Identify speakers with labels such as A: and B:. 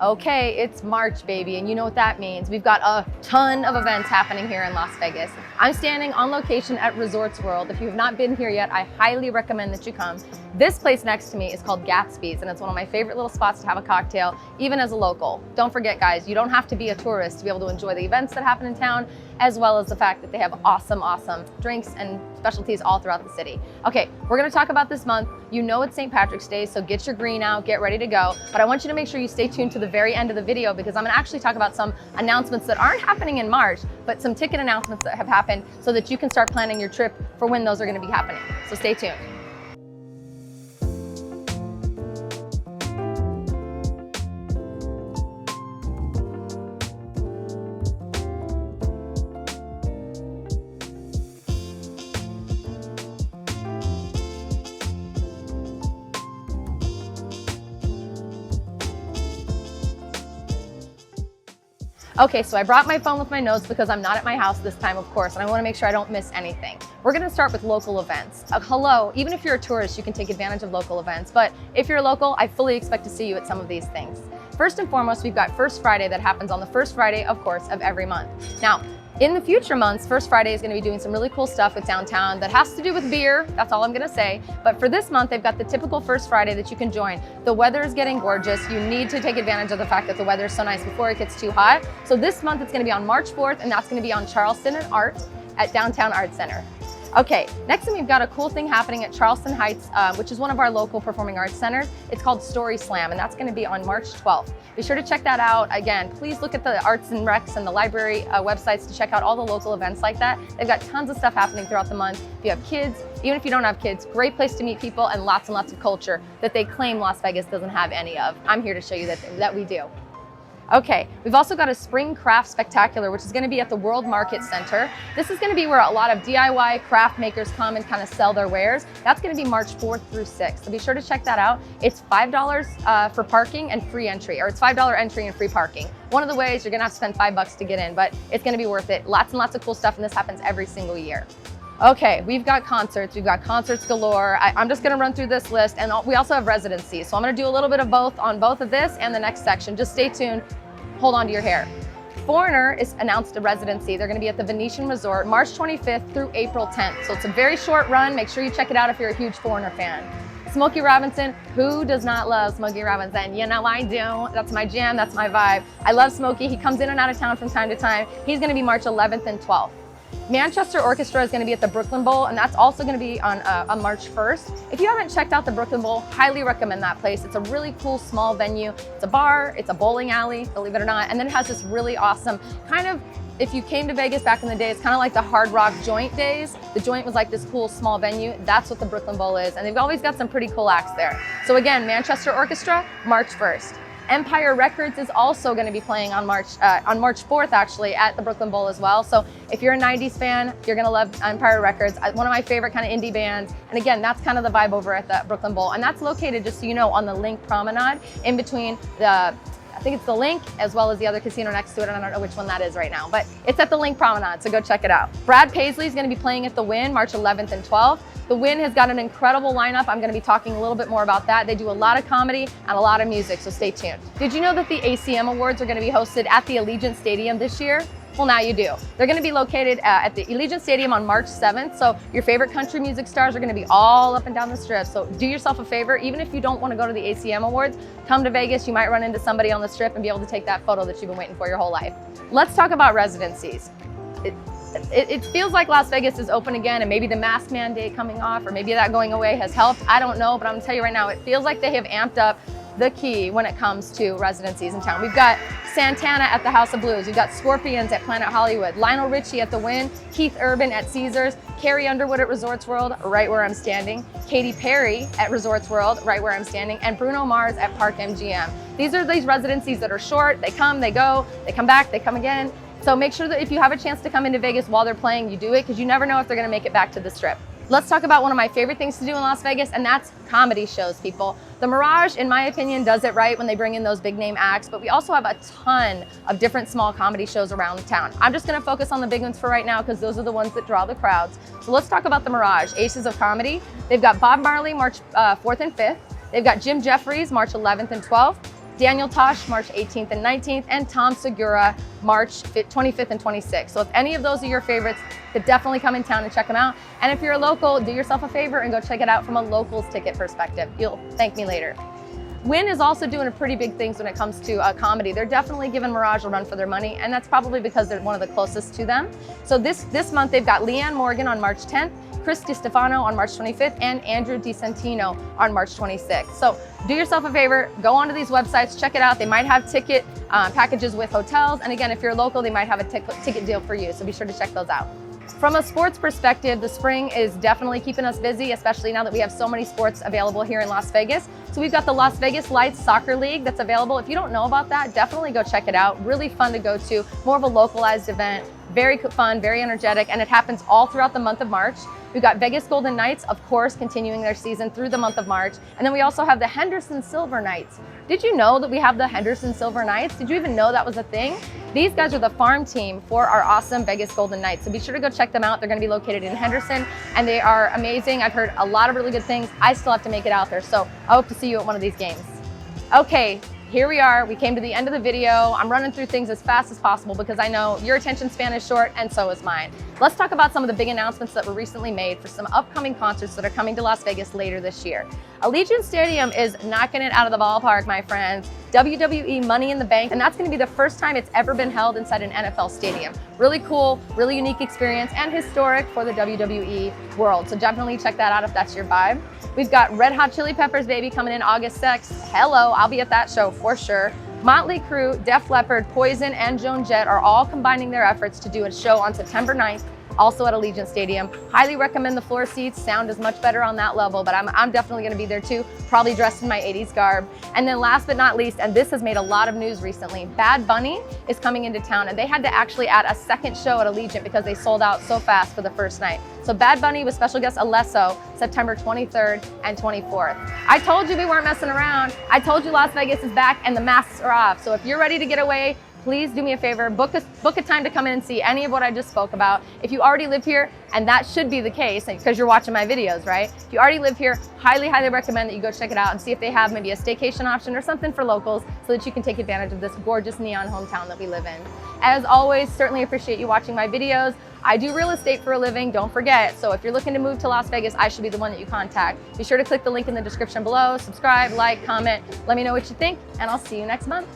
A: Okay, it's March, baby, and you know what that means. We've got a ton of events happening here in Las Vegas. I'm standing on location at Resorts World. If you have not been here yet, I highly recommend that you come. This place next to me is called Gatsby's, and it's one of my favorite little spots to have a cocktail, even as a local. Don't forget, guys, you don't have to be a tourist to be able to enjoy the events that happen in town, as well as the fact that they have awesome drinks and specialties all throughout the city. Okay, we're gonna talk about this month. You know it's St. Patrick's Day, so get your green out, get ready to go. But I want you to make sure you stay tuned to the very end of the video because I'm gonna actually talk about some announcements that aren't happening in March, but some ticket announcements that have happened so that you can start planning your trip for when those are gonna be happening. So stay tuned. Okay, so I brought my phone with my notes because I'm not at my house this time, of course, and I want to make sure I don't miss anything. We're going to start with local events. Hello, even if you're a tourist, you can take advantage of local events, but if you're local, I fully expect to see you at some of these things. First and foremost, we've got First Friday that happens on the first Friday, of course, of every month. Now, in the future months, First Friday is going to be doing some really cool stuff with downtown that has to do with beer. That's all I'm going to say. But for this month, they've got the typical First Friday that you can join. The weather is getting gorgeous. You need to take advantage of the fact that the weather is so nice before it gets too hot. So this month, it's going to be on March 4th, and that's going to be on Charleston and Art at Downtown Art Center. Okay, next thing we've got a cool thing happening at Charleston Heights, which is one of our local performing arts centers. It's called Story Slam, and that's going to be on March 12th. Be sure to check that out. Again, please look at the Arts and Recs and the library websites to check out all the local events like that. They've got tons of stuff happening throughout the month. If you have kids, even if you don't have kids, great place to meet people and lots of culture that they claim Las Vegas doesn't have any of. I'm here to show you that we do. Okay, we've also got a Spring Craft Spectacular, which is going to be at the World Market Center. This is going to be where a lot of DIY craft makers come and kind of sell their wares. That's going to be March 4th through 6th. So be sure to check that out. It's $5 for parking and free entry, or it's $5 entry and free parking. One of the ways you're going to have to spend $5 to get in, but it's going to be worth it. Lots and lots of cool stuff, and this happens every single year. Okay, we've got concerts galore. I'm just gonna run through this list, and we also have residencies. So I'm gonna do a little bit of both on both of this and the next section. Just stay tuned, hold on to your hair. Foreigner is announced a residency. They're gonna be at the Venetian Resort March 25th through April 10th. So it's a very short run. Make sure you check it out if you're a huge Foreigner fan. Smokey Robinson, who does not love Smokey Robinson? You know I do. That's my jam, that's my vibe. I love Smokey. He comes in and out of town from time to time. He's gonna be March 11th and 12th. Manchester Orchestra is going to be at the Brooklyn Bowl, and that's also going to be on March 1st. If you haven't checked out the Brooklyn Bowl, highly recommend that place. It's a really cool small venue. It's a bar, it's a bowling alley, believe it or not, and then it has this really awesome kind of, if you came to Vegas back in the day, it's kind of like the Hard Rock Joint days. The Joint was like this cool small venue. That's what the Brooklyn Bowl is, and they've always got some pretty cool acts there. So again, Manchester Orchestra, March 1st. Empire Records is also going to be playing on March 4th actually at the Brooklyn Bowl as well. So if you're a 90s fan, you're going to love Empire Records, one of my favorite kind of indie bands. And again, that's kind of the vibe over at the Brooklyn Bowl. And that's located, just so you know, on the Link Promenade in between I think it's the Link as well as the other casino next to it. And I don't know which one that is right now, but it's at the Link Promenade, so go check it out. Brad Paisley is going to be playing at the WYNN March 11th and 12th. The WYNN has got an incredible lineup. I'm going to be talking a little bit more about that. They do a lot of comedy and a lot of music, so stay tuned. Did you know that the ACM Awards are going to be hosted at the Allegiant Stadium this year? Well, now you do. They're going to be located at the Allegiant Stadium on March 7th. So your favorite country music stars are going to be all up and down the strip. So do yourself a favor, even if you don't want to go to the ACM Awards, come to Vegas. You might run into somebody on the strip and be able to take that photo that you've been waiting for your whole life. Let's talk about residencies. It feels like Las Vegas is open again, and maybe the mask mandate coming off, or maybe that going away has helped. I don't know, but I'm gonna tell you right now, it feels like they have amped up the key when it comes to residencies in town. We've got Santana at the House of Blues. We've got Scorpions at Planet Hollywood, Lionel Richie at the WYNN, Keith Urban at Caesars, Carrie Underwood at Resorts World, right where I'm standing, Katy Perry at Resorts World, right where I'm standing, and Bruno Mars at Park MGM. These are these residencies that are short. They come, they go, they come back, they come again. So make sure that if you have a chance to come into Vegas while they're playing, you do it, because you never know if they're gonna make it back to the Strip. Let's talk about one of my favorite things to do in Las Vegas, and that's comedy shows, people. The Mirage, in my opinion, does it right when they bring in those big name acts, but we also have a ton of different small comedy shows around town. I'm just gonna focus on the big ones for right now because those are the ones that draw the crowds. So let's talk about the Mirage, Aces of Comedy. They've got Bob Marley March 4th and 5th. They've got Jim Jeffries March 11th and 12th. Daniel Tosh, March 18th and 19th, and Tom Segura, March 25th and 26th. So if any of those are your favorites, could definitely come in town and check them out. And if you're a local, do yourself a favor and go check it out from a locals ticket perspective. You'll thank me later. WYNN is also doing a pretty big things when it comes to comedy. They're definitely giving Mirage a run for their money, and that's probably because they're one of the closest to them. So this month they've got Leanne Morgan on March 10th, Chris DiStefano on March 25th, and Andrew DiSantino on March 26th. So do yourself a favor, go onto these websites, check it out. They might have ticket packages with hotels, and again, if you're local, they might have a ticket deal for you, so be sure to check those out. From a sports perspective, the spring is definitely keeping us busy, especially now that we have so many sports available here in Las Vegas. So we've got the Las Vegas Lights Soccer League that's available. If you don't know about that, definitely go check it out. Really fun to go to, more of a localized event, very fun, very energetic, and it happens all throughout the month of March. We've got Vegas Golden Knights, of course, continuing their season through the month of March. And then we also have the Henderson Silver Knights. Did you know that we have the Henderson Silver Knights? Did you even know that was a thing? These guys are the farm team for our awesome Vegas Golden Knights. So be sure to go check them out. They're going to be located in Henderson, and they are amazing. I've heard a lot of really good things. I still have to make it out there, so I hope to see you at one of these games. Okay. Here we are, we came to the end of the video. I'm running through things as fast as possible because I know your attention span is short and so is mine. Let's talk about some of the big announcements that were recently made for some upcoming concerts that are coming to Las Vegas later this year. Allegiant Stadium is knocking it out of the ballpark, my friends. WWE Money in the Bank, and that's gonna be the first time it's ever been held inside an NFL stadium. Really cool, really unique experience, and historic for the WWE world. So definitely check that out if that's your vibe. We've got Red Hot Chili Peppers, baby, coming in August 6th. Hello, I'll be at that show for sure. Motley Crue, Def Leppard, Poison, and Joan Jett are all combining their efforts to do a show on September 9th, also at Allegiant Stadium. Highly recommend the floor seats. Sound is much better on that level, but I'm definitely gonna be there too, probably dressed in my 80s garb. And then last but not least, and this has made a lot of news recently, Bad Bunny is coming into town, and they had to actually add a second show at Allegiant because they sold out so fast for the first night. So Bad Bunny with special guest ALESSO, September 23rd and 24th. I told you we weren't messing around. I told you Las Vegas is back and the masks are off. So if you're ready to get away, please do me a favor, book a time to come in and see any of what I just spoke about. If you already live here, and that should be the case because you're watching my videos, right? If you already live here, highly, highly recommend that you go check it out and see if they have maybe a staycation option or something for locals so that you can take advantage of this gorgeous neon hometown that we live in. As always, certainly appreciate you watching my videos. I do real estate for a living, don't forget. So if you're looking to move to Las Vegas, I should be the one that you contact. Be sure to click the link in the description below, subscribe, like, comment, let me know what you think, and I'll see you next month.